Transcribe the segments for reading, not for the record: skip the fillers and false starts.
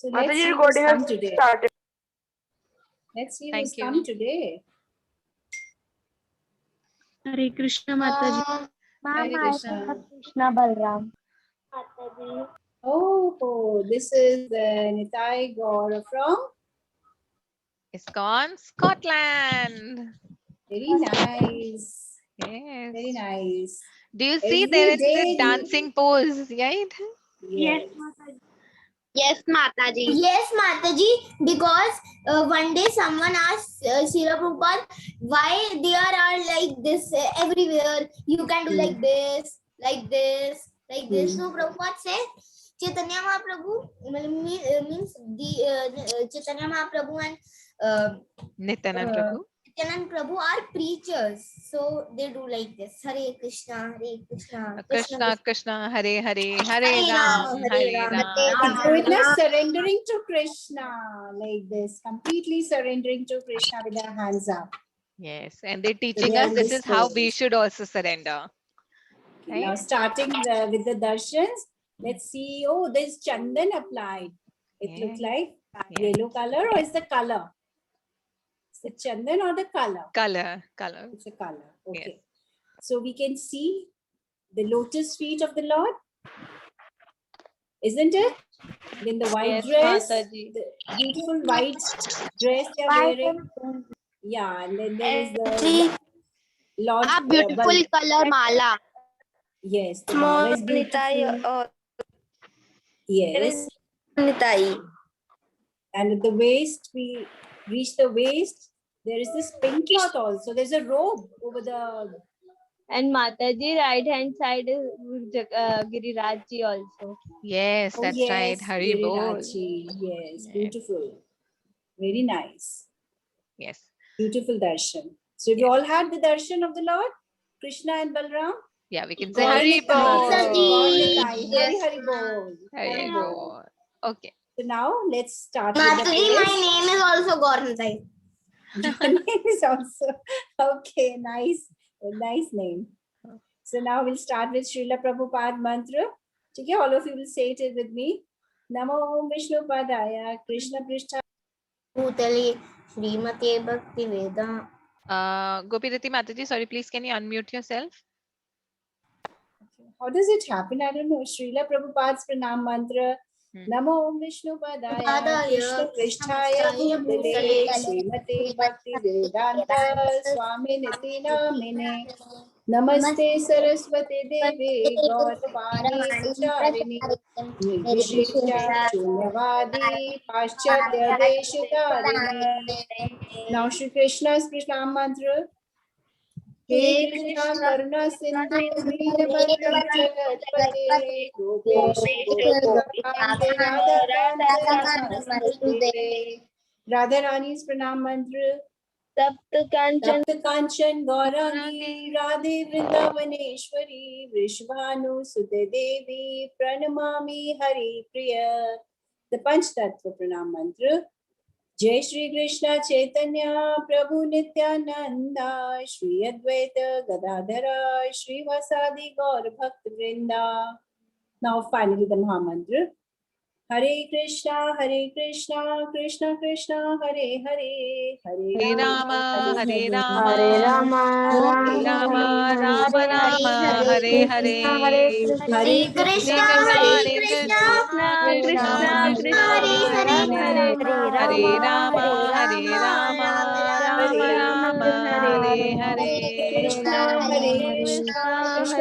So let's see who's come today. Let's see who's Thank you. come today. Hare Krishna Mataji. Hare Krishna. Krishna Balram. Oh, this is Nitai Gaur from. ISKCON Scotland. Very nice. Yes. Very nice. Do you see Every there is day the you- dancing pose, right? Yes. Yes, Mataji. Yes, Mataji, because one day someone asked Srila Prabhupada why there are like this everywhere. You can do like this, like this, like this. So Prabhupada said, Chaitanya Mahaprabhu means the Chaitanya Mahaprabhu and Nityanand Prabhu. Nityanand Prabhu are preachers. So they do like this. Hare Krishna, Hare Krishna, Krishna Krishna, Hare Hare, Hare Hare Ram, Rama, Hare Hare Ram. Rama. So it is surrendering to Krishna like this, completely surrendering to Krishna with their hands up. Yes, and they're teaching they are us this is how we disposed. should also surrender. Okay, now starting with the darshans, let's see. Oh, there's chandan applied. It looks like yellow color, or is the color? Is it chandan or the color? Color. It's a color. Okay. So we can see the lotus feet of the Lord, isn't it? Then the white dress, the beautiful white dress they are wearing. Yeah, and then there is the Lord. A beautiful color mala. Yes, the mala is beautiful. Yes. Nitai. And at the waist, we reach the waist. There is this pink cloth also. There's a robe over the. And Mataji, right hand side is Girirajji also. Yes, that's right. Hari Bol. Girirajji. Yes, beautiful. Very nice. Yes. Beautiful darshan. So you all had the darshan of the Lord, Krishna and Balram. Yeah, we can say Hari Bol. Hari Hari Bol. Hari Bol. Okay. So now let's start Mataji, with the my name is also Gaurnitai. Your name is also okay. Nice, a nice name. So now we'll start with Srila Prabhupada mantra. Okay, all of you will say it with me. Namo Om Vishnu Padaya Krishna Prishta Bhutale Srimate Bhakti Veda. Gopirati Mataji, sorry, please can you unmute yourself? How does it happen? I don't know. Srila Prabhupada's pranam mantra. Namo Om Vishnu Padaya Krishna Prishtaya Bhutale Srimate Bhakti Vedanta Swami Niti Namine Namaste Saraswati Devi Gauravani Pracharini Nirvishesha Shunyavadi Paschatya Deshitarini. Now Shri Krishna's pranam mantra. He Krishna Karuna Sindhu Deenabandhu Jagatpate Gopesh Gopikante Radha Radharani's pranam mantra. Tapta Kanchan Gaurangi Radhe Vrindavaneshwari Vrishvanu Sute Devi Pranamami Hari Priya. The Panchtattva pranam mantra. Jai Shri Krishna Chaitanya Prabhu Nityananda Shri Advaita Gadadhara Shri Vasadi Gaur Bhakta Vrinda. Now finally the Mahamantra. Hare Krishna Krishna Krishna Hare Hare Hare Rama, Hare Rama, Hare Rama, Hare Rama, Rama Rama, Hare Hare. Hare Krishna, Hare Krishna, Krishna Krishna, Hare Hare. Hare Rama, Hare Rama, Rama Rama, Hare Hare. Krishna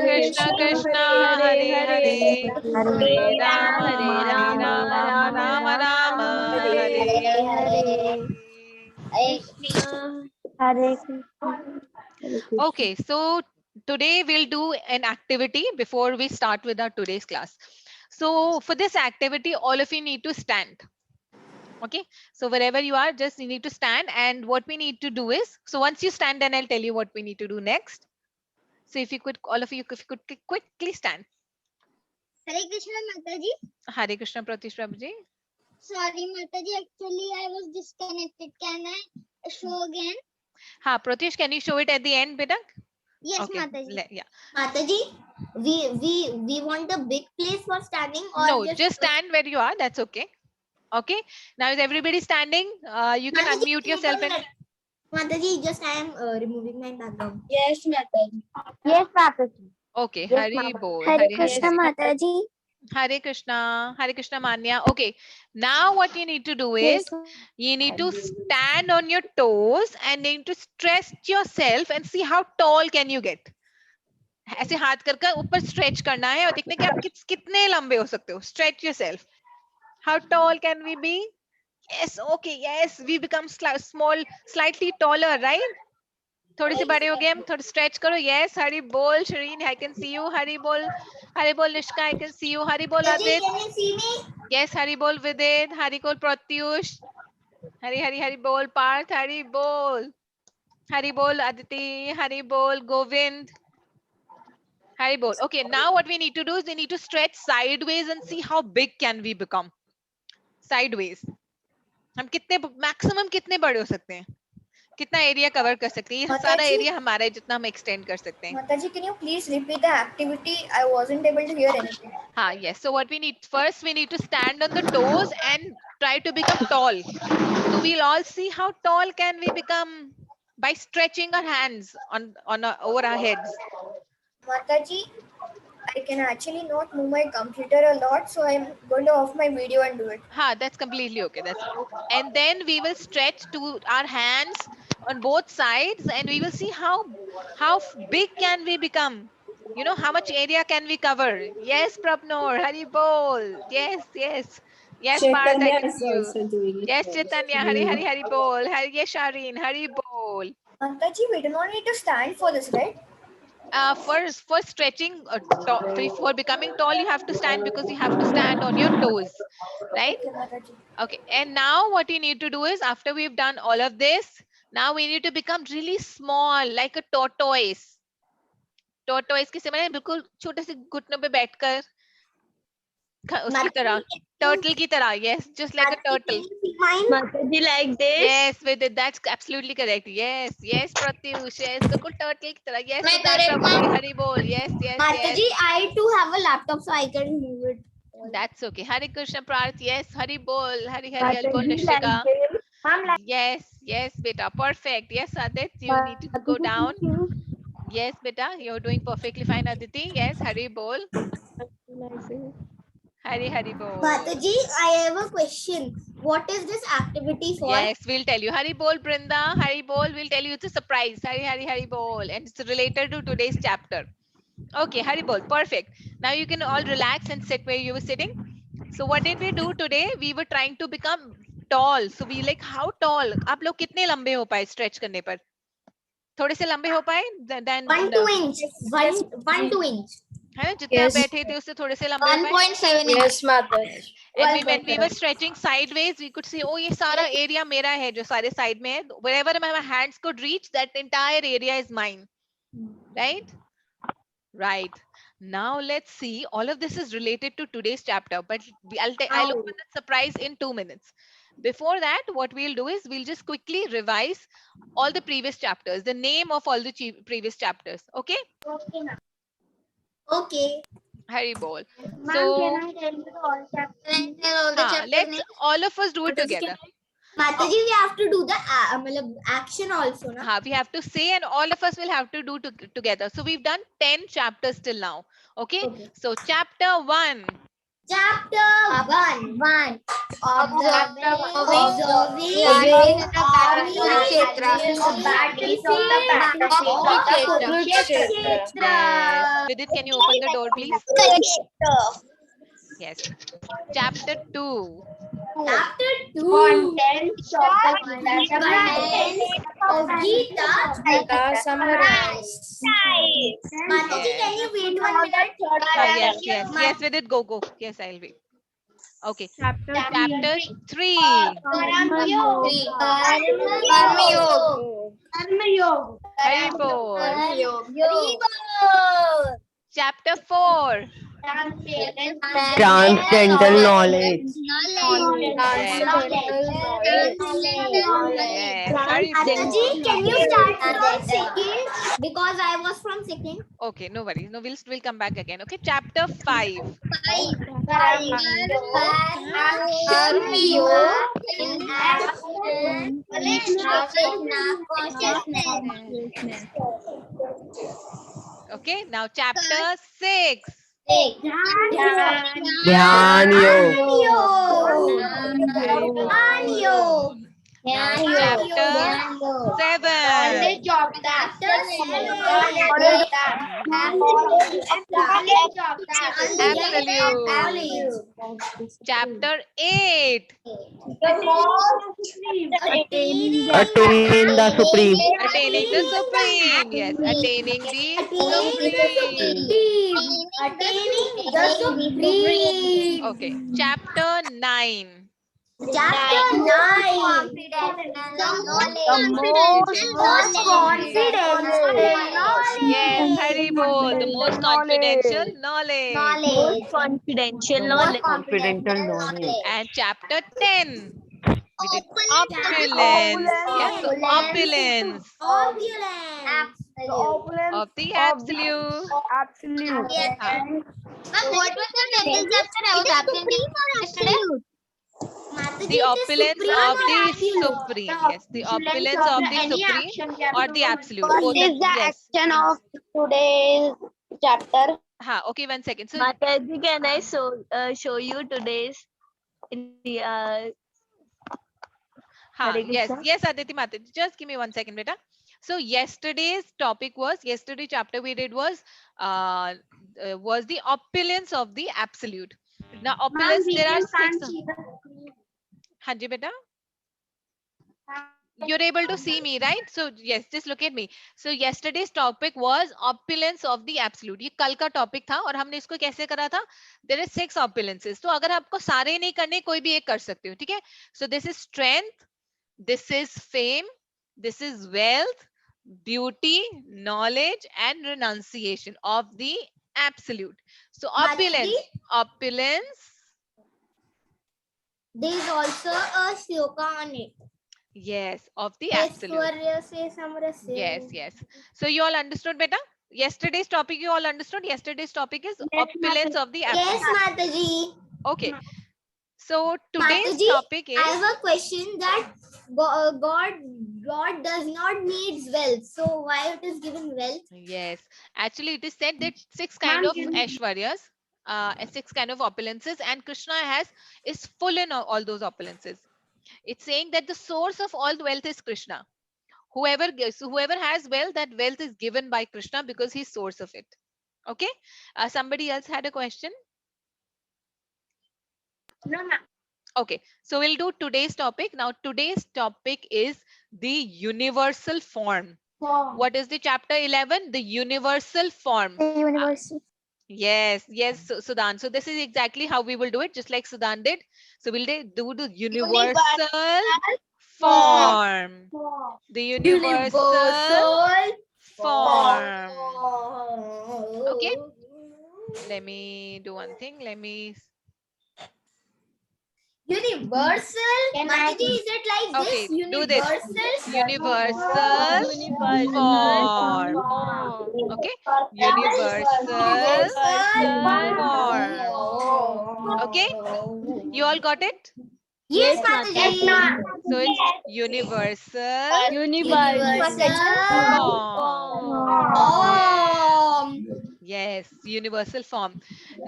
Krishna Krishna, Hare Hare. Hare Rama, Hare Rama, Rama Rama, Hare Hare. Hare Okay, so today we'll do an activity before we start with our today's class. So for this activity, all of you need to stand. Okay, so wherever you are, just you need to stand, and what we need to do is, so once you stand, then I'll tell you what we need to do next. So if you could, all of you, if you could quickly stand. Hare Krishna, Mataji. Hare Krishna, Pratish Prabhuji. Sorry, Mataji. Actually, I was disconnected. Can I show again? Ha, Pratish, can you show it at the end, beta? Yes, Okay, Mataji. yeah. Mataji, we want a big place for standing, or No, just stand where you are. That's okay. Okay. Now is everybody standing? You can unmute yourself and. Mataji, just I am removing my background. Yes, Mataji. Yes, Mataji. Okay. Yes, Hari Mama. bol. Hare Hari Krishna Hari. Mataji. Hare Krishna. Hare Krishna Manya. Okay. Now what you need to do is you need to stand on your toes and need to stretch yourself and see how tall can you get. ऐसे हाथ कर ऊपर stretch करना है और देखने कि आप कितने लंबे हो सकते हो. Stretch yourself. How tall can we be? Yes, okay, yes, we become small, slightly taller, right? थोड़े से बड़े हो गए हम. थोड़ा stretch करो. Yes, Hari bol. Shireen, I can see you. Hari bol. Nishka, I can see you. Hari bol, Mataji, Adit. can you see me? Yes, Hari bol, Vidit. Hari bol, Pratyush. Hari bol, Parth. Hari bol. Hari bol, Aditi. Hari bol, Govind. Hari bol. Okay, now what we need to do is we need to stretch sideways and see how big can we become. Sideways. हम कितने maximum कितने बड़े हो सकते हैं, कितना area cover कर सकते हैं. ये सारा माताजी. एरिया हमारा है जितना हम एक्सटेंड कर सकते हैं. Mataji, can you please repeat the activity? I wasn't able to hear anything. हाँ, yes. So what we need first, we need to stand on the toes and try to become tall. So we'll all see how tall can we become by stretching our hands over our heads. Mataji, I can actually not move my computer a lot, so I'm going to off my video and do it. हाँ, that's completely okay. And then we will stretch to our hands on both sides and we will see how big can we become. You know, how much area can we cover? Yes, Prabnor, Hari bol. Yes. Yes, Parth, I Chaitanya can is see you. also doing it. Yes, Chaitanya, Hari bol. Yes, Shireen, Hari bol. Mataji, we do not need to stand for this, right? For stretching, for becoming tall, you have to stand because you have to stand on your toes, right? Okay, Mataji. Okay, and now what you need to do is after we've done all of this, now we need to become really small, like a tortoise. Tortoise किसे मैंने बिल्कुल छोटे से घुटनों पे बैठकर उसकी तरह, turtle की तरह. Yes, just like a turtle. Mataji, like this. Yes, with it, that's absolutely correct. Yes, Pratyush. Yes, बिल्कुल turtle की तरह. Yes, मैं Siddharth correct, Prabhu, ma'am. Hari bol. Yes. Mataji, I too have a laptop, so I can move it. That's okay. Hare Krishna Parth. Yes, Hari bol. Hari bol. Mataji, Nishika. like this. Ma'am, like Yes, beta. Perfect. Yes, Adit, you need to go down. Yes, beta, you're doing perfectly fine, Aditi. Yes, Hari bol. Hari bol. Mataji, I have a question. What is this activity for? Yes, we'll tell you. Hari bol, Brinda. Hari bol, we'll tell you. It's a surprise. Hari bol. And it's related to today's chapter. Okay, Hari bol. Perfect. Now you can all relax and sit where you were sitting. So what did we do today? We were trying to become tall. So we like, how tall? आप लोग कितने लंबे हो पाए stretch करने पर? थोड़े से लंबे हो पाए? Then 1-2 inch. 1-2 inch. है ना, जितना बैठे थे उससे थोड़े से लंबे हो पाए. 1.7 inch. yes, Mataji. And when we were stretching sideways, we could see, oh, ये सारा area मेरा है जो सारे side में है. Wherever my hands could reach, that entire area is mine. Right? Right. Now let's see. All of this is related to today's chapter, but I'll open the surprise in 2 minutes. Before that, what we'll do is we'll just quickly revise all the previous chapters, the name of all the previous chapters. Okay? Okay. Hari bol. Ma'am, So, can I tell you all chapters? let's all of us do it together. Mataji, we have to do the action also, na? We have to say, and all of us will have to do together. So we've done 10 chapters till now. Okay? So chapter 1. Chapter 1. Observing Yes. Vidit, can you open the door, please? Yes. Chapter 2. Chapter 2. Contents of Gita summarized. Mataji, can you wait 1 minute? Yes, Vidit, go. Yes, I'll wait. Okay. Chapter Chapter 3. Hari bol. Chapter 4. Transcendental knowledge. Yes, Mataji, Haribol. can you start from second? Because I was from second. Okay, no worries. No, we'll come back again. Okay, chapter 5. In action, consciousness. Okay, now chapter 6. Dhyan Yog. Haribol. Now chapter 7. Absolute. Chapter 8. Attaining the Supreme. Attaining the Supreme. Yes, attaining the Supreme. Attaining the Supreme. Okay, chapter 9. Chapter 9. The most confidential Yes, Haribol, the most confidential knowledge. Confidential knowledge. Confidential knowledge. And chapter 10. We did opulence. Yes, so opulence of the absolute. Ah, What was the second chapter? I was absent yesterday. the opulence of the supreme. Yes, the opulence of the supreme or the absolute. Both is the yes. action of today's chapter? Okay, 1 second. So Mataji, can I show you today's in the Hare yes, Krishna? yes, Aditi Mataji. Just give me 1 second, beta. So yesterday's topic was, yesterday chapter we did was the opulence of the absolute. Now opulence, there are 6. Hanji beta. You're able to see me, right? So yes, just look at me. So yesterday's topic was opulence of the absolute. ये कल का topic था और हमने इसको कैसे करा था? There is 6 opulences. तो अगर आपको सारे नहीं करने, कोई भी एक कर सकते हो, ठीक है? So this is strength, this is fame, this is wealth, beauty, knowledge, and renunciation of the absolute. So opulence, opulence. There is also a shloka on it. Yes, of the absolute. Yes, yes. So you all understood, beta? Yesterday's topic you all understood? Yesterday's topic is opulence of the absolute. Yes, Mataji. Okay. So today's Mataji, topic I is, have a question that God does not needs wealth. So why it is given wealth? yes, actually it is said that 6 kind of Aishwaryas, 6 kind of opulences, and Krishna is full in all those opulences. It's saying that the source of all the wealth is Krishna. Whoever has wealth, that wealth is given by Krishna because he's source of it. Okay. Somebody else had a question? No, ma'am. Okay, so we'll do today's topic. Now today's topic is the universal form. What is the chapter 11? The universal form. Universal. Yes, yes, Sudan. So this is exactly how we will do it, just like Sudan did. So we'll do the universal form. The universal form. Okay. Let me do one thing. Let me. Universal. Mataji, is it like Okay, this? do this. Universal form. Okay. Universal form. Okay. You all got it? Yes, Mataji. So it's universal form. Yes, universal form.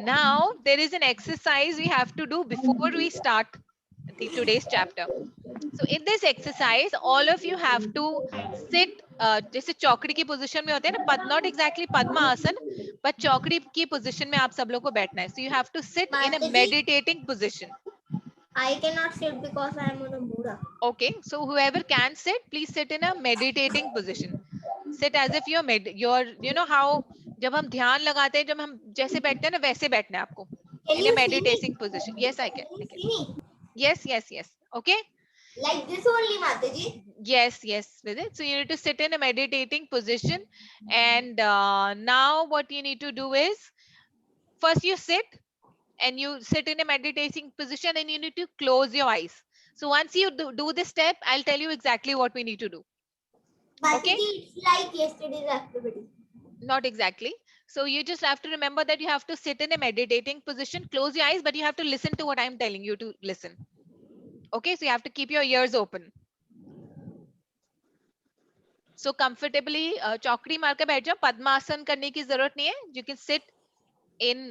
Now there is an exercise we have to do before we start today's chapter. So in this exercise, all of you have to sit जैसे चौकड़ी की position में होते हैं ना, not exactly Padma Asan, but चौकड़ी की position में आप सब लोग को बैठना है. So you have to sit in a meditating position. I cannot sit because I am on a Buddha. Okay, so whoever can sit, please sit in a meditating position. Sit as if you're you know how जब हम ध्यान लगाते हैं, जब हम जैसे बैठते हैं ना, वैसे बैठना है आपको. In a meditating position. Yes, I can. Yes. Okay. Like this only, Mataji. Yes, with it. So you need to sit in a meditating position, and now what you need to do is first you sit, and you sit in a meditating position, and you need to close your eyes. So once you do this step, I'll tell you exactly what we need to do. Okay? Mataji, it's like yesterday's activity. Not exactly. So you just have to remember that you have to sit in a meditating position, close your eyes, but you have to listen to what I'm telling you to listen. Okay, so you have to keep your ears open. So comfortably चौकड़ी मार के बैठ जाओ. पद्मासन करने की जरूरत नहीं है. You can sit in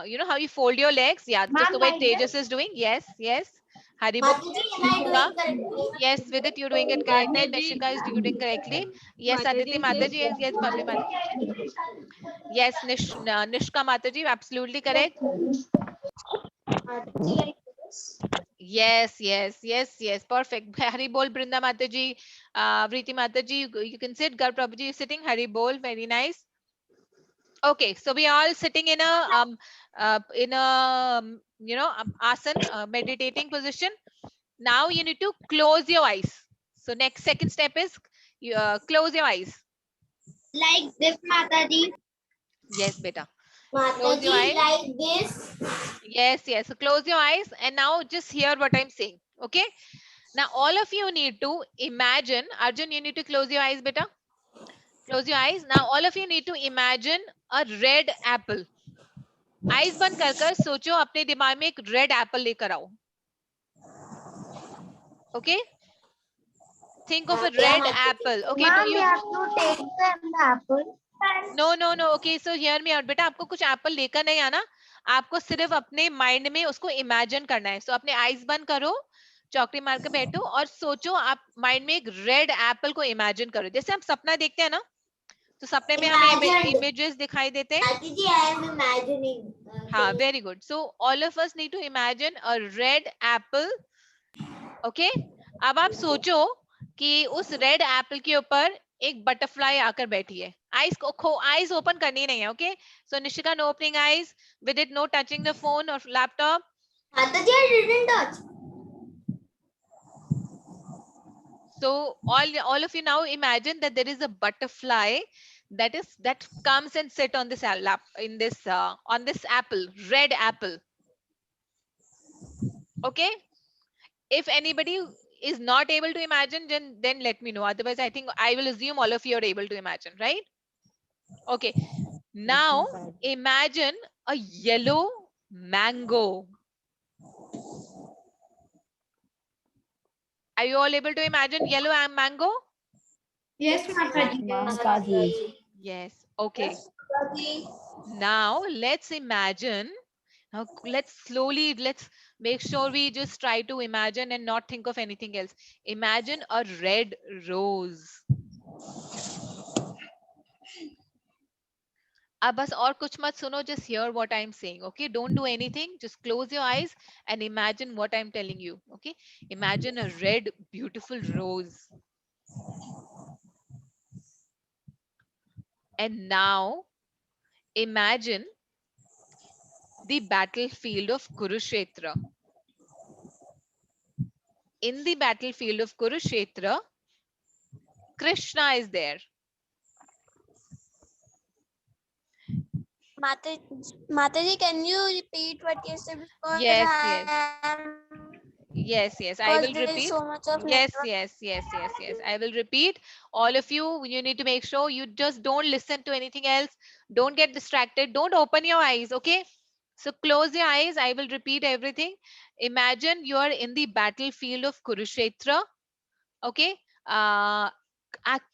you know how you fold your legs. Yeah, just the way Tejas is doing. Yes, yes. Haribol. Mataji, am I Nishika. doing correctly? Yes, Vidit, you're doing it correctly. Mataji. Nishika is doing correctly. Yes, Aditi Mataji, Mataji. Yes, yes, Pabli Mataji. Yes, Nishka Mataji, absolutely correct. Mataji, like this. Yes, yes, yes, yes. Perfect. Haribol, Brinda Mataji, Vriti Mataji, you can sit. Gar Prabhuji, you're sitting. Haribol, very nice. Okay, so we are all sitting in a you know, asan, meditating position. Now you need to close your eyes. So next second step is you close your eyes. Like this, Mataji. Yes, beta. Close your Mataji, eyes. like this. Yes, yes. So close your eyes and now just hear what I'm saying. Okay. Now all of you need to imagine. Arjun, you need to close your eyes, beta. Close your eyes. Now all of you need to imagine a red apple. Eyes बंद कर कर सोचो, अपने दिमाग में एक red apple लेकर आओ. Okay, think of a red apple. Okay, do you have to take the apple. No no no. Okay, so hear me out बेटा, आपको कुछ एप्पल लेकर नहीं आना, आपको सिर्फ अपने माइंड में उसको इमेजिन करना है. सो अपने आइज बंद करो, चौकड़ी मार के बैठो और सोचो. आप माइंड में एक रेड एप्पल को इमेजिन करो. जैसे हम सपना देखते हैं ना, तो सपने में हमें इमेजेस दिखाई देते हैं. Mataji, I am imagining. हाँ, very good. So all of us need to imagine a red apple. Okay, अब आप सोचो कि उस रेड एप्पल के ऊपर एक बटरफ्लाई आकर बैठी है. आईज ओपन करनी नहीं है. Okay, so Nishika, no opening eyes. With it, no touching the phone और laptop. Mataji, I didn't touch. So all of you now imagine that there is a butterfly that comes and sit on this in this on this apple, red apple. Okay, if anybody is not able to imagine, then let me know. Otherwise, I think I will assume all of you are able to imagine, right? Okay, now imagine a yellow mango. Are you all able to imagine yellow mango? Yes, Mataji. Yes. Okay. Now let's imagine. Now let's make sure we just try to imagine and not think of anything else. Imagine a red rose. अब बस और कुछ मत सुनो, just hear what I'm saying. Okay, don't do anything, just close your eyes and imagine what I'm telling you. Okay, imagine a red beautiful rose. And now imagine the battlefield of Kurukshetra. In the battlefield of Kurukshetra, Krishna is there. Mataji, can you repeat what you said? Because Yes, yes. Yes, I will There is repeat. so much of Yes, network. I will repeat. All of you, you need to make sure you just don't listen to anything else. Don't get distracted. Don't open your eyes, okay? So close your eyes. I will repeat everything. Imagine you are in the battlefield of Kurukshetra, okay?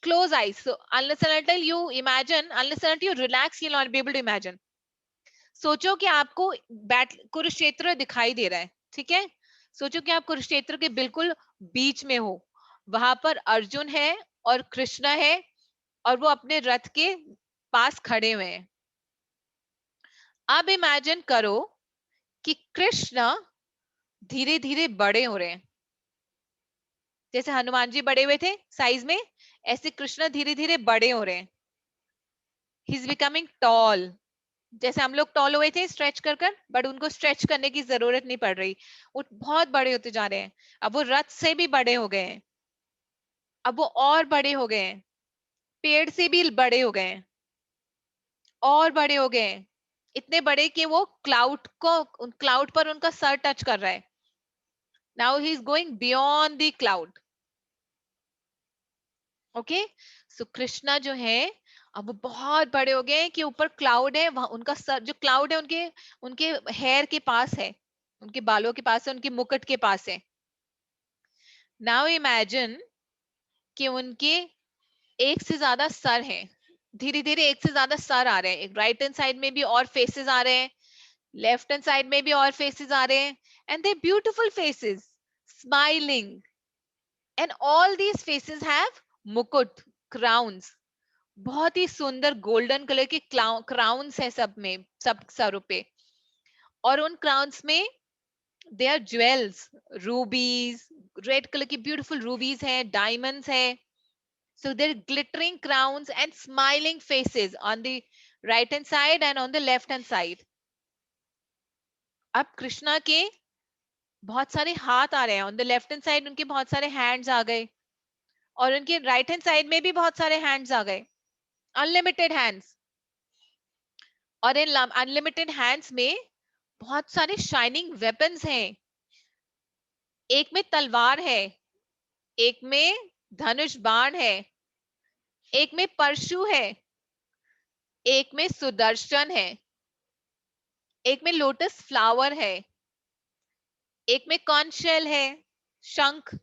Close eyes. So unless and until you imagine, unless and until you relax, you'll not be able to imagine. सोचो कि आपको कुरुक्षेत्र दिखाई दे रहा है, ठीक है? सोचो कि आप कुरुक्षेत्र के बिल्कुल बीच में हो, वहां पर अर्जुन है और कृष्ण है और वो अपने रथ के पास खड़े हुए हैं. अब इमेजिन करो कि कृष्ण धीरे धीरे बड़े हो रहे हैं. जैसे हनुमान जी बड़े हुए थे साइज में, ऐसे कृष्ण धीरे धीरे बड़े हो रहे हैं. He is becoming tall. जैसे हम लोग टॉल हुए थे स्ट्रेच कर कर, बट उनको स्ट्रेच करने की जरूरत नहीं पड़ रही, वो बहुत बड़े होते जा रहे हैं. अब वो रथ से भी बड़े हो गए हैं, अब वो और बड़े हो गए हैं, पेड़ से भी बड़े हो गए हैं, और बड़े हो गए हैं. इतने बड़े कि वो क्लाउड पर उनका सर टच कर रहा है. Now he is going beyond the cloud. Okay, so Krishna जो है अब वो बहुत बड़े हो गए हैं कि ऊपर क्लाउड है, वहां उनका सर जो क्लाउड है उनके उनके हेयर के पास है, उनके बालों के पास है, उनके मुकुट के पास है. नाउ इमेजिन कि उनके एक से ज्यादा सर हैं. धीरे धीरे एक से ज्यादा सर आ रहे हैं. राइट हैंड साइड में भी और फेसेस आ रहे हैं, लेफ्ट हैंड साइड में भी और फेसेस आ रहे हैं. And they beautiful faces smiling. And all these faces have मुकुट, क्राउन्स. बहुत ही सुंदर गोल्डन कलर के क्राउन्स है सब में, सब सरों पे. और उन क्राउन्स में they are jewels, rubies, red colour की ब्यूटीफुल रूबीज है, डायमंड्स है. So they're glittering crowns and smiling faces on the right hand side and on the left hand side. अब कृष्णा के बहुत सारे हाथ आ रहे हैं. On the left hand side उनके बहुत सारे हैंड्स आ गए और उनके राइट हैंड साइड में भी बहुत सारे हैंड्स आ गए, अनलिमिटेड हैंड्स. और इन अनलिमिटेड हैंड्स में बहुत सारे शाइनिंग वेपन्स हैं. एक में तलवार है, एक में धनुष बाण है, एक में परशु है, एक में सुदर्शन है, एक में लोटस फ्लावर है, एक में कॉन्च शेल है, शंख.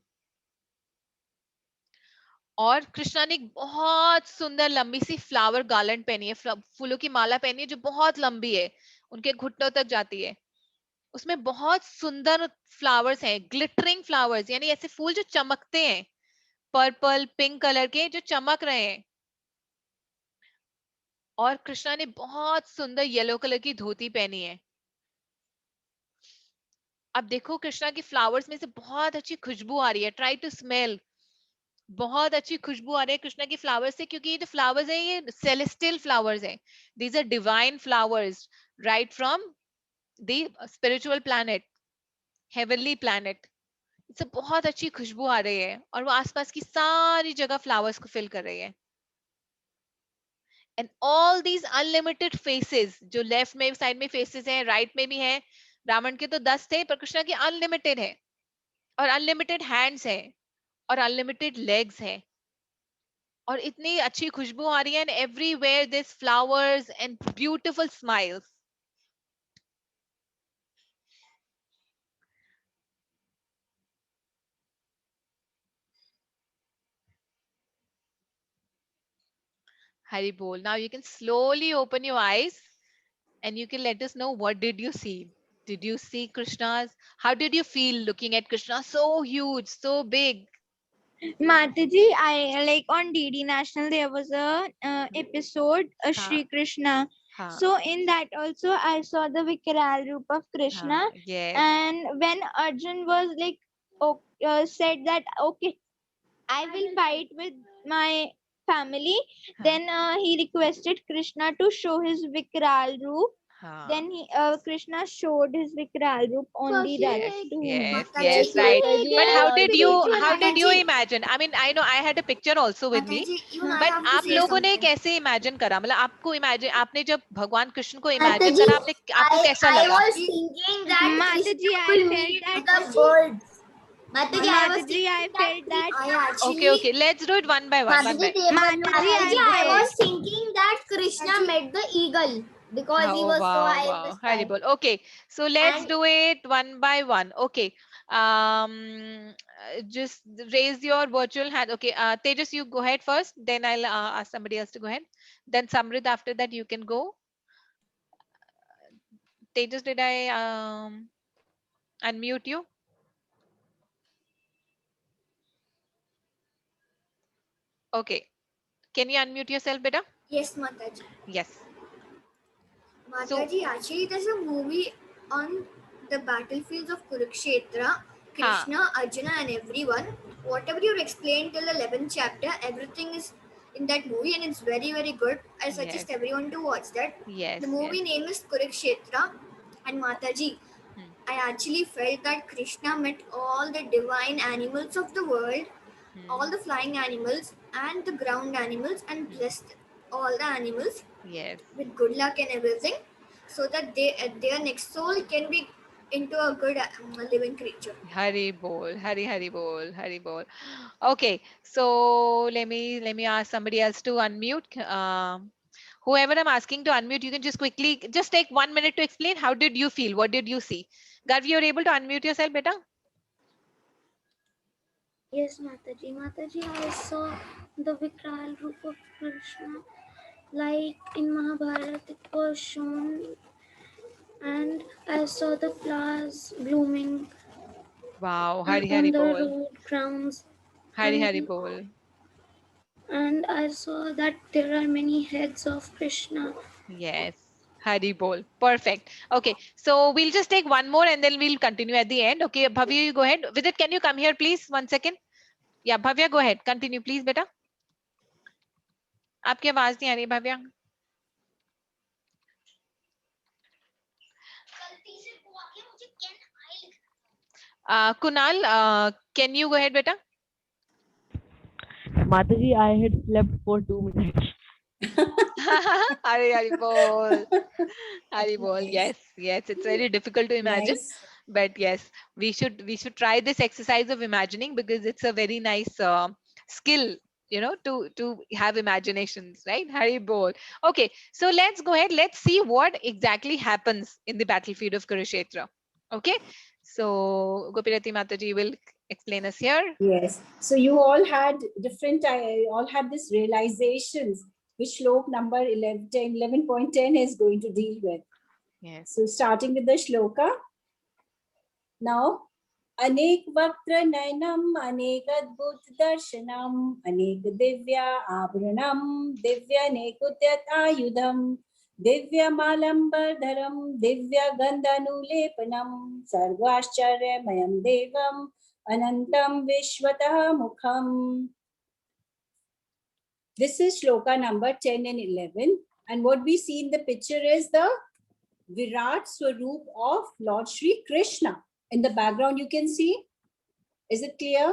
और कृष्णा ने एक बहुत सुंदर लंबी सी फ्लावर गार्लैंड पहनी है, फूलों की माला पहनी है जो बहुत लंबी है, उनके घुटनों तक जाती है. उसमें बहुत सुंदर फ्लावर्स हैं, ग्लिटरिंग फ्लावर्स, यानी ऐसे फूल जो चमकते हैं, पर्पल पिंक कलर के जो चमक रहे हैं. और कृष्णा ने बहुत सुंदर येलो कलर की धोती पहनी है. अब देखो कृष्णा की फ्लावर्स में से बहुत अच्छी खुशबू आ रही है. Try to smell. बहुत अच्छी खुशबू आ रही है कृष्णा की फ्लावर्स से, क्योंकि ये जो फ्लावर्स हैं ये सेलेस्टियल फ्लावर्स हैं. These are divine flowers right from the spiritual planet, heavenly planet. इससे बहुत अच्छी खुशबू आ रही है और वो आसपास की सारी जगह फ्लावर्स को फिल कर रही है. And all these unlimited faces, जो लेफ्ट में साइड में फेसेस हैं, राइट में भी हैं. रावण के तो 10 थे, पर कृष्णा के अनलिमिटेड है, और अनलिमिटेड हैंड्स है, और अनलिमिटेड लेग्स है, और इतनी अच्छी खुशबू आ रही है. And everywhere this flowers and beautiful smiles. Hari bol. Now you can slowly open your eyes and you can let us know, what did you see? Did you see Krishna's? How did you feel looking at Krishna? So huge, so big. Mataji, I like on DD National there was a episode Shri Krishna. Haan. So in that also I saw the Vikral Roop of Krishna. Haan, yes. And when Arjun was like said that okay, I will fight with my family, then he requested Krishna to show his Vikral Roop. Haan. Then Krishna showed his Vikral Roop only that to Yes, him. yes, right. Mataji, But I how also did you Mataji. imagine? I mean, I know I had a picture also with me. But आप लोगों ने कैसे imagine करा? मतलब आपको imagine, आपने जब भगवान कृष्ण को इमेजिन करा, आपको कैसा लगा? I was thinking that Mataji, Krishna I will felt meet that the birds. Mataji, Mataji, I felt that I actually. Okay, let's do it one by one. Mataji, Mataji, I was thinking that Krishna met the eagle because he Oh, was so wow, high in wow. the sky. Hari bol. Okay, so let's And- do it one by one. Okay. Just raise your virtual hand. Okay, Tejas, you go ahead first. Then I'll ask somebody else to go ahead. Then Samrit, after that you can go. Tejas, did I unmute you? Okay. Can you unmute yourself, beta? Yes, Mataji. Yes. Mataji, actually, there's a movie on the battlefields of Kurukshetra. Krishna, Arjuna, and everyone. Whatever you explained till the 11th chapter, everything is in that movie, and it's very, very good. I suggest Yes. everyone to watch that. Yes. The movie name is Kurukshetra, and Mataji, I actually felt that Krishna met all the divine animals of the world, all the flying animals and the ground animals, and blessed all the animals Yes. with good luck and everything. so that their next soul can be into a good living creature. Hari bol, Hari bol, Hari bol. Okay, so let me ask somebody else to unmute. Whoever I'm asking to unmute, you can just quickly just take 1 minute to explain. How did you feel? What did you see? Garvi, you're able to unmute yourself, beta? Yes, Mataji. Mataji, I saw the Vikral roop of Krishna. Like in Mahabharata, it was shown, and I saw the flowers blooming Wow, Hari on the bol, road grounds, Hari and bol. I saw that there are many heads of Krishna. Yes, Hari bol. Perfect. Okay, so we'll just take one more and then we'll continue at the end. Okay, Bhavya, you go ahead. With it, can you come here, please? 1 second. Yeah, Bhavya, go ahead. Continue, please, beta. आपकी आवाज नहीं आ रही Bhavya. Kunal, can you go ahead, beta? Mataji, I had slept for 2 minutes. Hari bol. Hari bol. Nice. Yes, it's very difficult to imagine. Nice. But yes, we should try this exercise of imagining, because it's a very nice skill, to have imaginations, right? Hari bol. Okay, so let's go ahead. Let's see what exactly happens in the battlefield of Kurukshetra. Okay, so Gopirati Mataji will explain us here. Yes. So you all had all had this realizations, which shlok number 11.10 is going to deal with. Yes. So starting with the shloka. Now, अनेक वक्त्र नयनम अनेक अद्भुत दर्शनम अनेक दिव्य आभरणम दिव्य नेकुत्यत आयुधम दिव्य मालंबरधरम दिव्य गंधनुलेपनम सर्वाश्चर्यमयं देवम अनंतम विश्वतः मुखम. This is shloka number 10 and 11, and what we see in the picture is the Virat Swaroop of Lord Shri Krishna. In the background, you can see. Is it clear?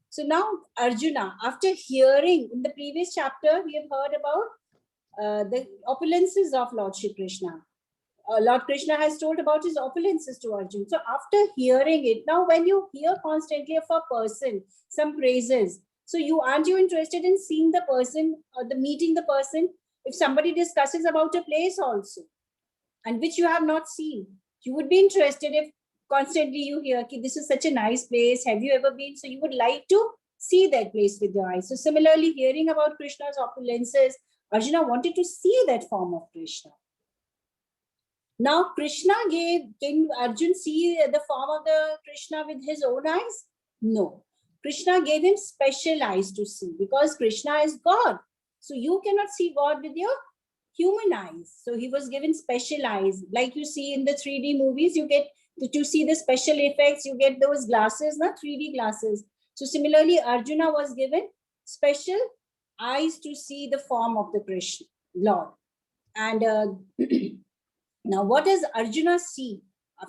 So now Arjuna, after hearing in the previous chapter, we have heard about the opulences of Lord Shri Krishna. Lord Krishna has told about his opulences to Arjuna. So after hearing it, now when you hear constantly of a person, some praises, so aren't you interested in seeing the person or the meeting the person? If somebody discusses about a place also, and which you have not seen, you would be interested if constantly you hear, "Ki, this is such a nice place. Have you ever been?" So you would like to see that place with your eyes. So similarly, hearing about Krishna's opulences, Arjuna wanted to see that form of Krishna. Now Krishna can Arjuna see the form of the Krishna with his own eyes? No. Krishna gave him special eyes to see, because Krishna is God. So you cannot see God with your human eyes. So he was given special eyes. Like you see in the 3D movies, you get to see the special effects, you get those glasses, not 3D glasses. So similarly, Arjuna was given special eyes to see the form of the Krishna, Lord. And now what does Arjuna see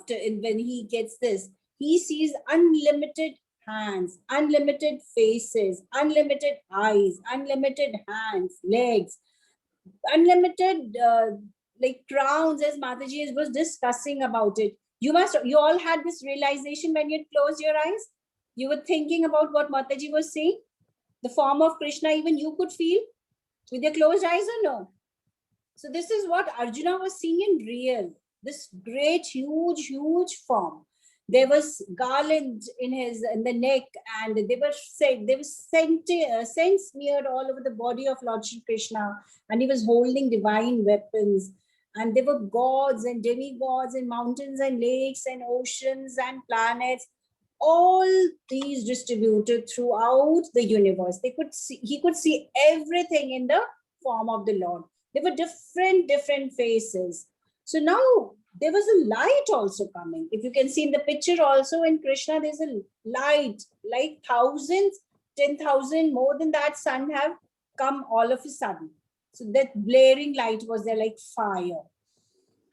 when he gets this? He sees unlimited hands, unlimited faces, unlimited eyes, unlimited hands, legs, unlimited like crowns, as Mataji was discussing about it. You all had this realization when you closed your eyes. You were thinking about what Mataji was saying. The form of Krishna, even you could feel with your closed eyes, or no? So this is what Arjuna was seeing in real. This great, huge form. There was garland in the neck, and they were scent smeared all over the body of Lord Shri Krishna, and he was holding divine weapons. And there were gods and demigods and mountains and lakes and oceans and planets, all these distributed throughout the universe. He could see everything in the form of the Lord. There were different faces. So now there was a light also coming. If you can see in the picture also, in Krishna, there's a light, like thousands, 10,000, more than that sun have come all of a sudden. So that blaring light was there like fire.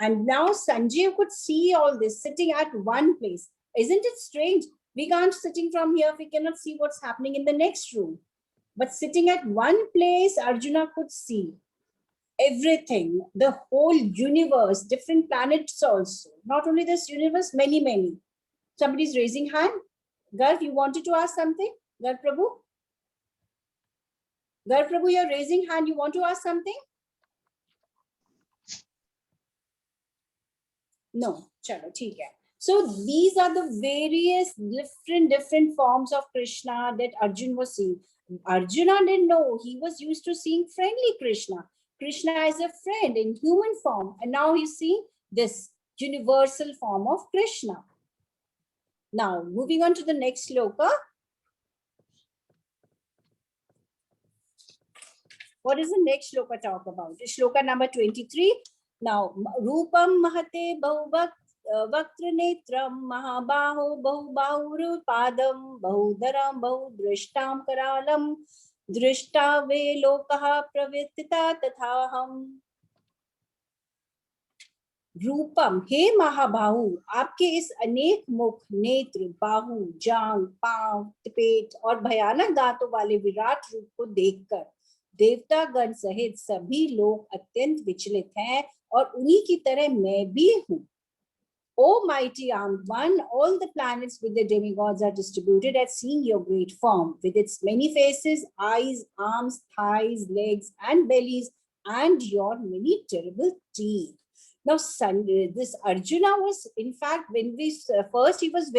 And now Sanjeev could see all this sitting at one place. Isn't it strange? We can't sitting from here, we cannot see what's happening in the next room. But sitting at one place, Arjuna could see. everything, the whole universe, different planets also. Not only this universe, many, many. Somebody's raising hand. Garv, you wanted to ask something? Garv Prabhu? Garv Prabhu, you're raising hand. You want to ask something? No. Chalo, theek hai. So these are the various different forms of Krishna that Arjun was seeing. Arjuna didn't know. He was used to seeing friendly Krishna. Krishna is a friend in human form. And now he's seeing this universal form of Krishna. Now, moving on to the next sloka. What does the next shloka talk about? Shloka number 23. Now, Rupam Mahate Vaktra Mahabaho Bahubahuru Padam Bahudaram Bahudrishtam Karalam Drishta Ve Lokaha Pravittita Tathaham. रूपम, हे महाबाहु, आपके इस अनेक मुख, नेत्र, बाहु, जांग, पांव, पेट और भयानक दांतों वाले विराट रूप को देखकर देवता गण सहित सभी लोग अत्यंत विचलित हैं और उन्हीं की तरह मैं भी हूँ. O mighty armed one, all the planets with the demigods are distributed at seeing your great form, with its many faces, eyes, arms, thighs, legs, and bellies, and your many terrible teeth. Now, this Arjuna was, in fact, when we first, he was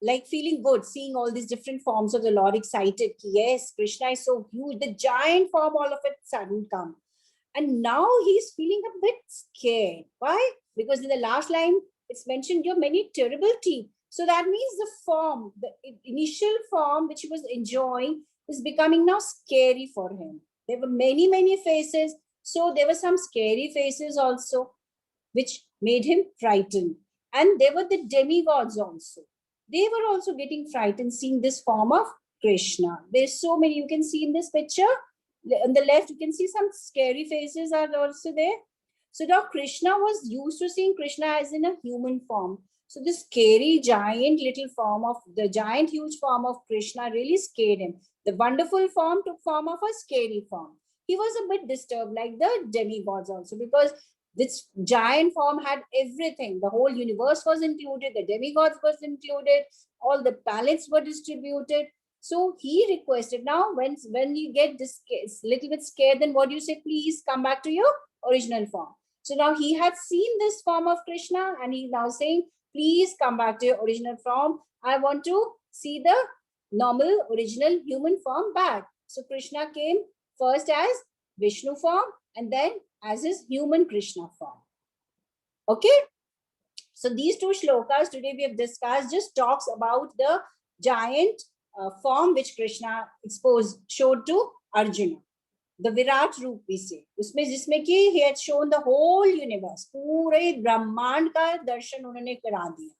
like feeling good, seeing all these different forms of the Lord, excited. Yes, Krishna is so huge, the giant form all of a sudden come. And now he's feeling a bit scared. Why? Because in the last line, it's mentioned your many terrible teeth. So that means the form, the initial form which he was enjoying is becoming now scary for him. There were many, many faces. So there were some scary faces also, which made him frightened. And there were the demigods also. They were also getting frightened seeing this form of Krishna. There's so many, you can see in this picture. On the left, you can see some scary faces are also there. So now Krishna was used to seeing Krishna as in a human form. So this scary giant little form of the giant huge form of Krishna really scared him. The wonderful form took form of a scary form. He was a bit disturbed like the demigods also, because this giant form had everything. The whole universe was included. The demigods was included. All the planets were distributed. So he requested, now when you get this little bit scared, then what do you say? Please come back to your original form. So now he had seen this form of Krishna and he's now saying, please come back to your original form. I want to see the normal original human form back. So Krishna came first as Vishnu form and then as his human Krishna form. Okay. So these two shlokas today we have discussed just talks about the giant form which Krishna showed to Arjuna. The Virat Roop we say. उसमें जिसमें कि he had shown the whole universe. पूरे ब्रह्मांड का दर्शन उन्होंने करा दिया.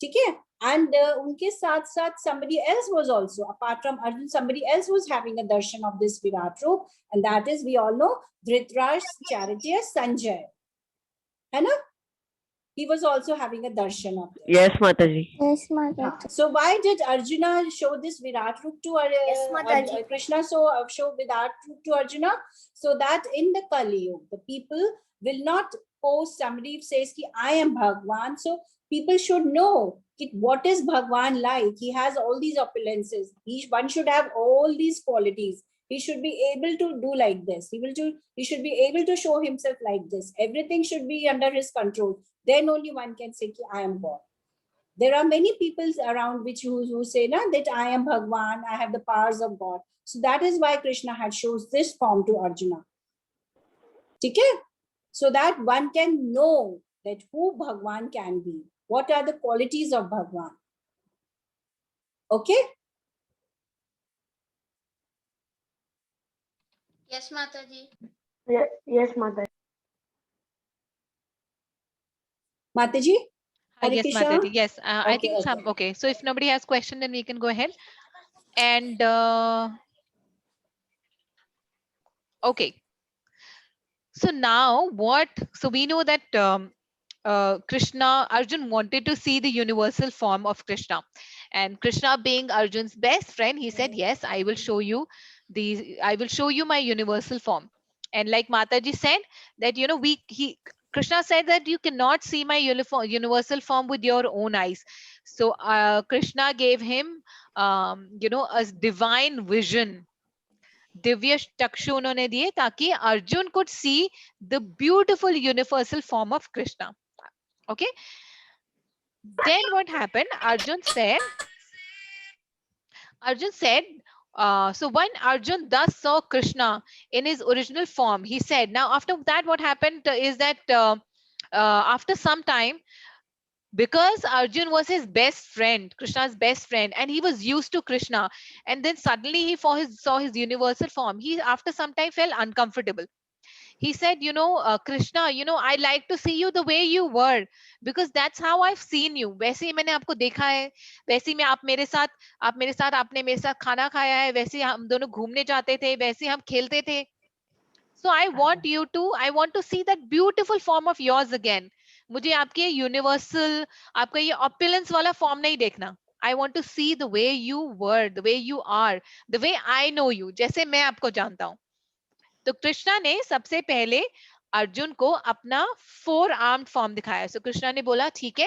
ठीक है? And unke saath saath somebody else was also, apart from Arjun, somebody else was having a darshan of this Virat Roop, and that is, we all know, Dhritarashtra, charioteer Sanjay. है ना? He was also having a darshan of this. Yes, Mataji. Yes, Mataji. So why did Arjuna show this Virat Roop to Krishna? So show Virat Roop to Arjuna, so that in the Kali Yuga, the people will not pose, somebody says ki I am Bhagwan, so people should know what is Bhagwan like. He has all these opulences. One should have all these qualities. He should be able to do like this. He should be able to show himself like this. Everything should be under his control. Then only one can say, I am God. There are many people around who say that I am Bhagwan, I have the powers of God. So that is why Krishna had shows this form to Arjuna. Okay? So that one can know that who Bhagwan can be. What are the qualities of Bhagwan? Okay? Yes, Mataji. Yes, Mataji. Mataji? Hare Yes, Krishna? Mataji. Yes, I Okay, think some. Okay, so if nobody has question, then we can go ahead. And okay. So now what? So we know that Arjun wanted to see the universal form of Krishna, and Krishna being Arjun's best friend, he said, yes, I will show you my universal form. And like Mataji said that, you know, Krishna said that you cannot see my universal form with your own eyes. So Krishna gave him, you know, a divine vision. Divya चक्षु उन्होंने दिए ताकि Arjun could see the beautiful universal form of Krishna. Okay. Then what happened? Arjun said, so when Arjun thus saw Krishna in his original form, he said, now after that, what happened is that after some time, because Arjun was his best friend, Krishna's best friend, and he was used to Krishna, and then suddenly he saw his universal form, he after some time felt uncomfortable. He said, you know, Krishna, you know, I like to see you the way you were, because that's how I've seen you. वैसे ही मैंने आपको देखा है, वैसे ही मैं आपने मेरे साथ खाना खाया है, वैसे ही हम दोनों घूमने जाते थे, वैसे ही हम खेलते थे. So I want to see that beautiful form of yours again. मुझे आपके universal, आपका ये opulence वाला form नहीं देखना. I want to see the way you were, the way you are, the way I know you, जैसे मैं आपको जानता हूँ. तो कृष्णा ने सबसे पहले अर्जुन को अपना 4 आर्म्ड फॉर्म दिखाया. सो कृष्णा ने बोला ठीक है,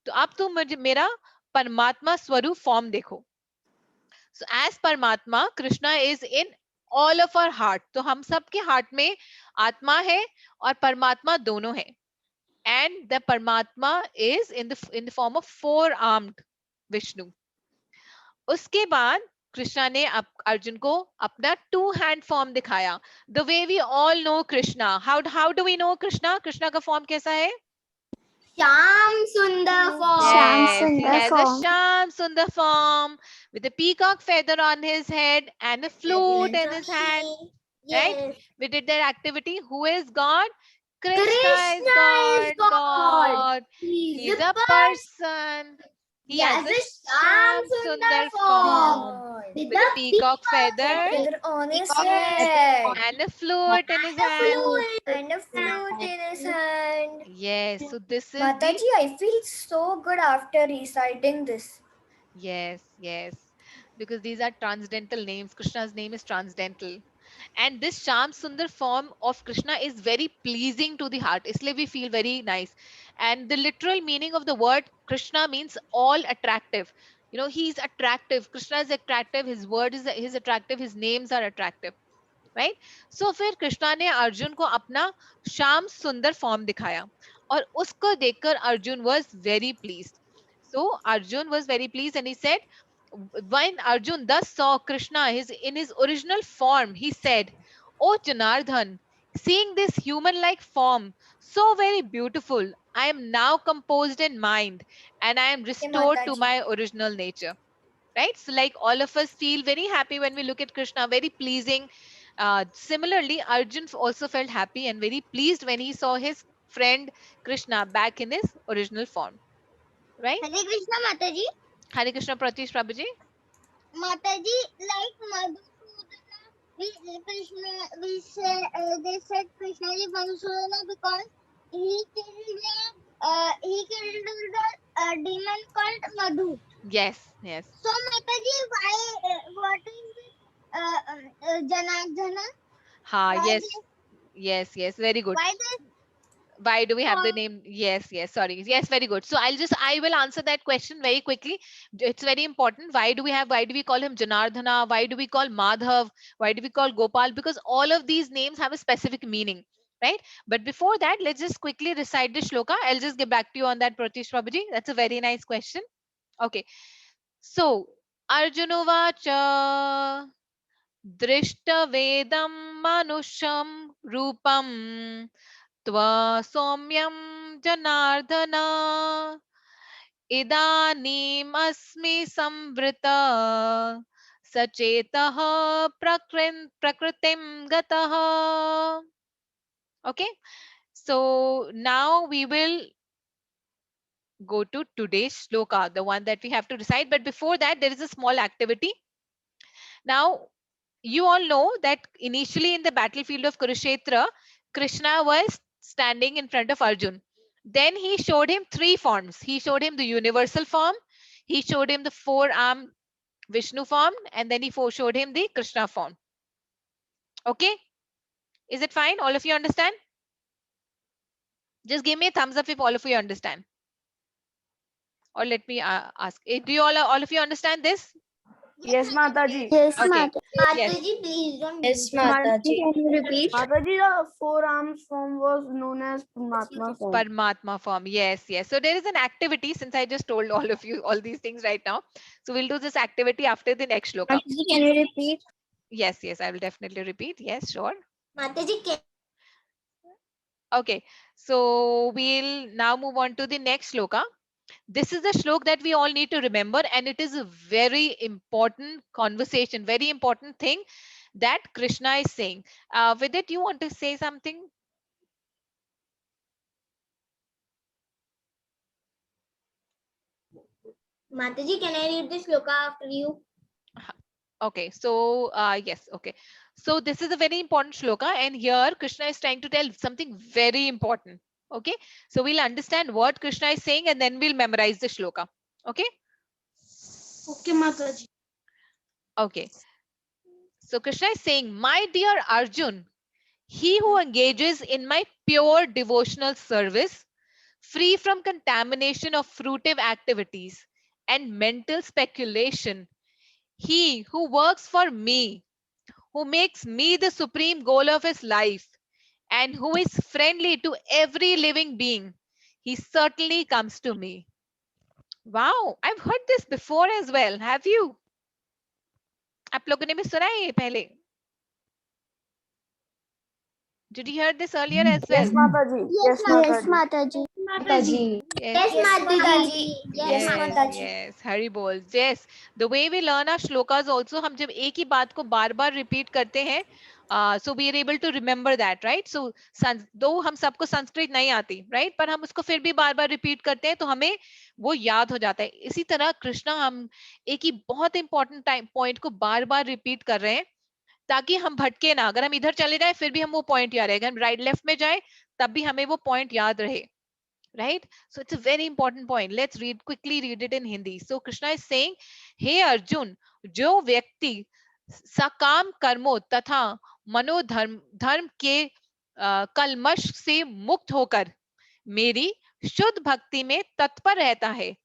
तो अब तुम मुझे मेरा परमात्मा स्वरूप फॉर्म देखो. सो एज परमात्मा, Krishna is in all of our heart. तो हम सबके हार्ट में आत्मा है और परमात्मा दोनों है. एंड द परमात्मा is in the form of 4 armed Vishnu. उसके बाद कृष्णा ने अर्जुन को अपना 2 हैंड फॉर्म दिखाया. The way we all know Krishna. How do we know Krishna? Krishna का फॉर्म कैसा है? Shyam Sundar form. Yes, he has a Shyam Sundar form with a peacock feather on his head and a flute in his hand. Right? Yes. We did that activity. Who is God? Krishna is Krishna is God. God. He's a person. He has a Shyam Shyam Sundar form with a peacock feather on his head. and a flute in his hand. And a flute in his hand. Yes, so this is Mataji, I feel so good after reciting this. yes, because these are transcendental names. Krishna's name is transcendental, and this Sham Sundar form of Krishna is very pleasing to the heart. Isliye we feel very nice. And the literal meaning of the word Krishna means all attractive. You know, he's attractive. Krishna is attractive. His word is attractive. His names are attractive. Right. So फिर कृष्णा ने अर्जुन को अपना श्याम सुंदर form दिखाया और उसको देखकर Arjun was very pleased. So Arjun was very pleased and he said, when Arjun thus saw Krishna in his original form, he said, "Oh Janardhan, seeing this human-like form, so very beautiful, I am now composed in mind and I am restored to my original nature." Right? So like all of us feel very happy when we look at Krishna, very pleasing. Similarly, Arjun also felt happy and very pleased when he saw his friend Krishna back in his original form. Right? Hare Krishna, Mataji. Hare Krishna, Pratish Prabhuji. Mataji, like Madhusudana, we say, they said Krishna is Madhusudana because he killed a demon called Madhu. Yes. So Mataji, why what is Janardhana? Ha, Why yes, very good. Why do we have the name? Yes, sorry. Yes, very good. So I will answer that question very quickly. It's very important. Why do we call him Janardhana? Why do we call Madhav? Why do we call Gopal? Because all of these names have a specific meaning, right? But before that, let's just quickly recite the shloka. I'll just get back to you on that, Pratish Prabhuji. That's a very nice question. Okay. So, Arjunovacha Drishtavedam Manusham Rupam Tva Somyam Janardhana Idanim Asmi Samvrita Sachetah Prakritim Gataha. Okay, so now we will go to today's shloka, the one that we have to recite. But before that, there is a small activity. Now, you all know that initially in the battlefield of Kurukshetra, Krishna was standing in front of Arjun. Then he showed him 3 forms. He showed him the universal form, he showed him the 4-armed Vishnu form, and then he showed him the Krishna form. Okay? Is it fine? All of you understand? Just give me a thumbs up if all of you understand. Or let me ask. Do you all of you understand this? Yes, Mataji. Yes, Okay. Mataji. Yes. Mataji, please don't. Yes, Mataji, Mataji. can you repeat? Mataji, the four arms form was known as Paramatma form. Paramatma form. Yes, yes. So there is an activity, since I just told all of you all these things right now. So we'll do this activity after the next shloka. Mataji, can you repeat? Yes, yes, I will definitely repeat. Yes, sure. Mataji, can Okay. So we'll now move on to the next shloka. This is the shlok that we all need to remember, and it is a very important conversation, very important thing that Krishna is saying. Vidit, you want to say something? Mataji, can I read the shloka after you? Okay, so yes, okay. So this is a very important shloka, and here Krishna is trying to tell something very important. Okay, so we'll understand what Krishna is saying, and then we'll memorize the shloka. Okay. Okay, Mataji. Okay. So Krishna is saying, my dear Arjun, he who engages in my pure devotional service, free from contamination of fruitive activities and mental speculation, he who works for me, who makes me the supreme goal of his life, and who is friendly to every living being, he certainly comes to me. Wow, I've heard this before as well. Have you? आप लोगों ने भी सुना है ये पहले? Did you hear this earlier as well? Yes, Mataji. Yes, Yes, Mataji. Mataji. Yes. Yes, Mataji. Yes, Yes, Mataji. yes, Hari bol. Yes, the way we learn our shlokas also, हम जब एक ही बात को बार बार repeat करते हैं, so we are able to remember that, right? So though हम सबको संस्कृत नहीं आती, right? पर हम उसको फिर भी बार बार repeat करते हैं, तो हमें वो याद हो जाता है. इसी तरह कृष्णा हम एक ही बहुत important time point को बार बार repeat कर रहे हैं, ताकि हम भटके ना. अगर हम इधर चले जाए फिर भी हम वो पॉइंट याद रहे, अगर हम राइट लेफ्ट में जाए तब भी हमें वो पॉइंट याद रहे. Right, so it's a very important point. Let's quickly read it in Hindi. So Krishna is saying, hey Arjun, जो व्यक्ति सकाम कर्मों तथा मनोधर्म धर्म के कलमश से मुक्त होकर मेरी शुद्ध भक्ति में तत्पर रहता है,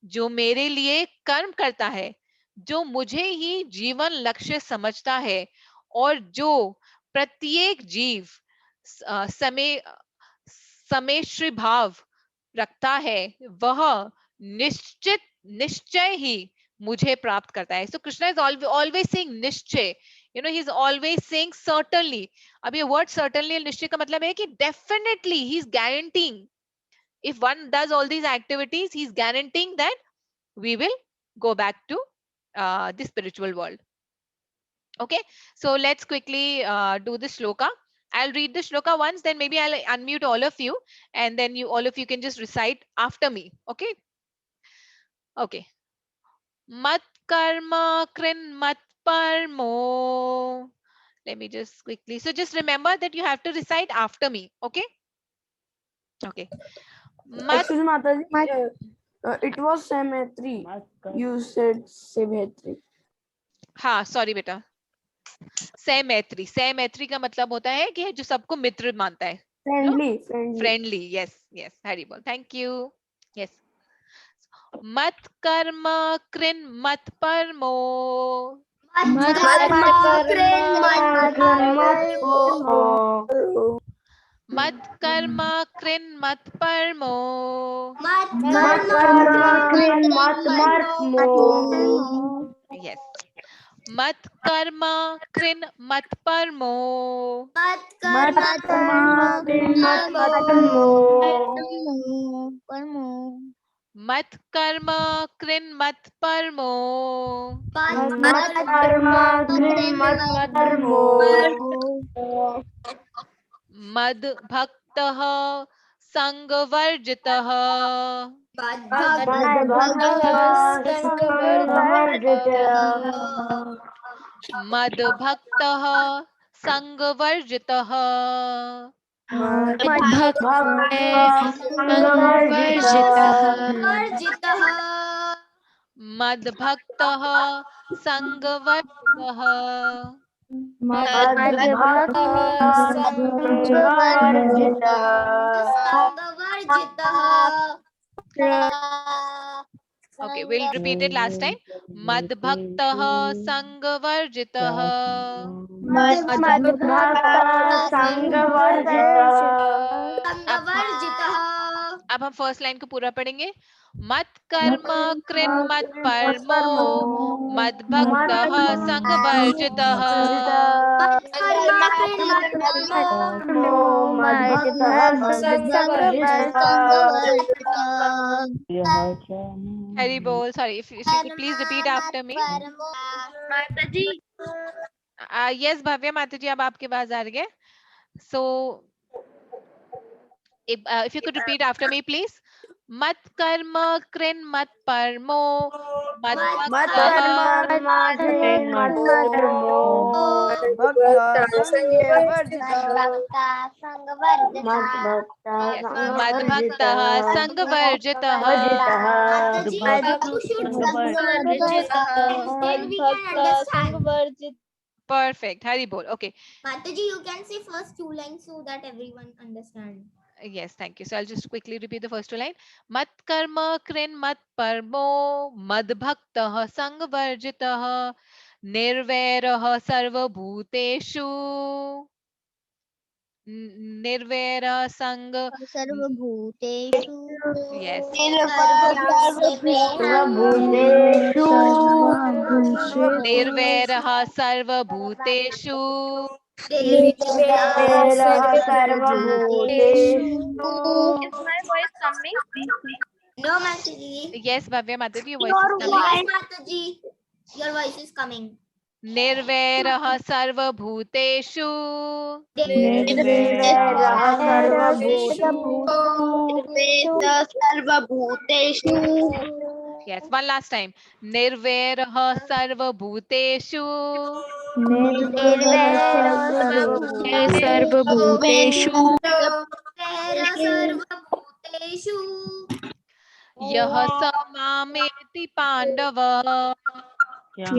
जो मेरे लिए कर्म करता है, जो मुझे ही जीवन लक्ष्य समझता है, और जो प्रत्येक जीव समय समेश्री भाव रखता है, वह निश्चित निश्चय ही मुझे प्राप्त करता है. So Krishna is always saying निश्चय. You know, he's always saying certainly. अब ये word certainly और निश्चय का मतलब है कि definitely he's guaranteeing. If one does all these activities, he's guaranteeing that we will go back to the spiritual world. Okay, so let's quickly do the shloka. I'll read the shloka once, then maybe I'll unmute all of you, and then all of you can just recite after me. Okay. Okay. Mat karma krin mat parmo. Let me just quickly. So just remember that you have to recite after me. Okay. Okay. Mat. Excuse me, Mataji. It was Semetri. You said Semetri. हाँ, sorry बेटा. सह मैत्री का मतलब होता है कि जो सबको मित्र मानता है. Friendly. Yes, Hari bol. Thank you. Yes. Mat karma krin mat parmo. Mat karma krin mat Mat karma krin mat parmo. Mat karma krin mat Yes. Mat karma krin mat parmo. Mat karma krin mat Mat karma krin mat parmo. Mat karma krin mat Mad bhaktah संगवर्जितः. मद भक्तः संगवर्जितः. मद भक्तः संगवर्जितः. Okay, we'll repeat it last time. Madbhaktah Sangvarjitah. अब हम first line को पूरा पढ़ेंगे. मत कर्म कृन मत परमो मद भक्तः संगवर्जितः. हरि बोल. Sorry, if you could please repeat after me. Yes, Bhavya माता जी, अब आपकी आवाज आ रही है. So if you could repeat after me, please. मत कर्म कृन मत परमो मद भक्तः मद भक्तः संगवर्जितः. Perfect. Hari bol. Okay. Mataji, you can say first two lines so that everyone understand. Yes, thank you. So I'll just quickly repeat the first two lines. Mat karma krin mat parmo mad bhaktah sangvarjitah nirvairah sarva bhuteshu. Nirvaira sang. Yes. Nirvairah sarva bhuteshu. No, Mataji. Yes, Bhavya Mataji, your voice is coming. Yes, Mataji. Your voice is coming. Nirvairah sarva bhuteshu. Yes, one last time. Nirvairah sarva bhuteshu. Yah sa mameti pandava. Yah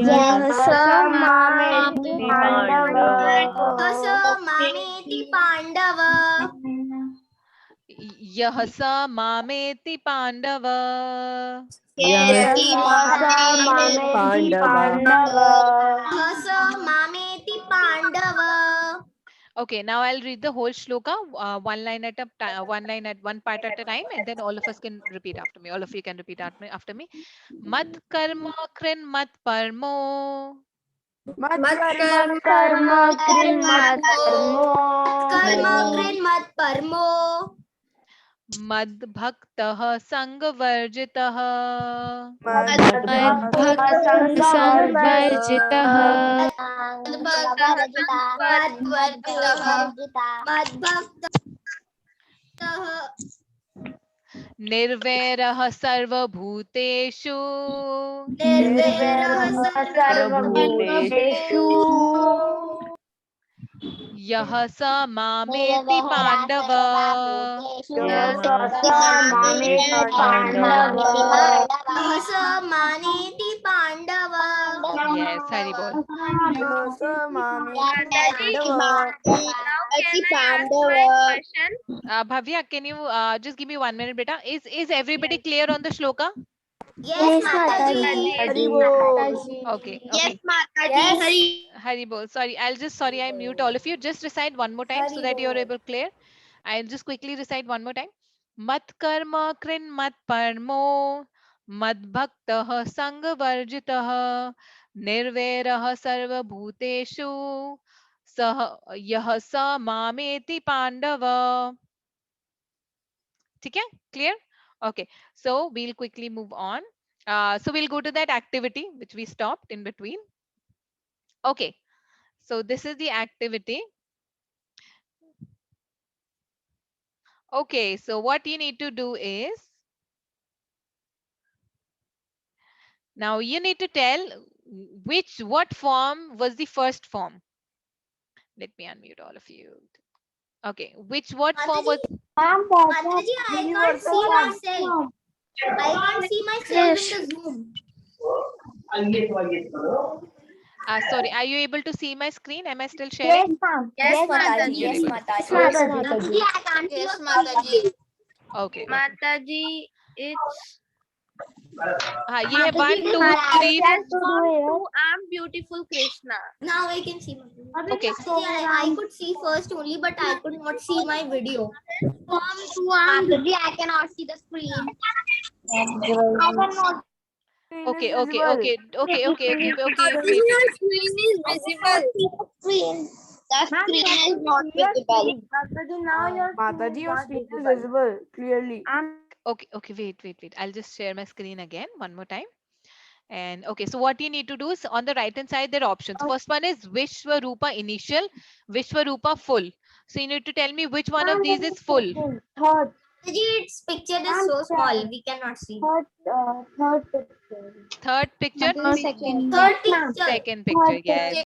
sa mameti pandava. Okay, now I'll read the whole shloka, one line at one part at a time, and then all of us can repeat after me. All of you can repeat after me. Mat karma krin mat parmo. Mad bhaktah sangvarjitah. Nirvairah sarva bhuteshu. Yah sa mameti pandava. Yes, Hari bol. Bhavya, can you just give me 1 minute, beta? Is everybody clear on the shloka? Yes, Mataji. Okay. Yes, Mataji. Hari bol. Sorry, I mute all of you. Just recite one more time so that you're able to clear. I'll just quickly recite one more time. Mat karma krin mat parmo mad bhaktah sangvarjitah nirvairah sarva bhuteshu yah sa mameti pandava. Okay, clear? Okay, so we'll quickly move on. So we'll go to that activity which we stopped in between. Okay, so this is the activity. Okay, so what you need to do is, now you need to tell what form was the first form. Let me unmute all of you. Okay, what form was? Mataji, I can't see myself. I can't see myself in the Zoom. Sorry, are you able to see my screen? Am I still sharing? ma'am. Yes, Mataji. You're Yes, able to Mataji. Yes, Mataji, I can't see your Mataji. Okay. Mataji, it's ये है 1, 2, Mataji, 3. just to do it. who am beautiful Krishna. Now I can see Mataji. Okay. Mataji, I could see first only, but I could not see my video. Mataji, I cannot see the screen. I cannot. Okay. Wait. Your screen is visible. Screen. The screen is not visible. Mataji, your screen is visible clearly. Okay, wait. I'll just share my screen again one more time. And okay, so what you need to do is on the right hand side, there are options. First one is Vishwarupa initial, Vishwarupa full. So you need to tell me which one of these is full. Third Mataji, its picture is so small, we cannot see. picture. Third picture, Second. Third picture. second picture. Yes.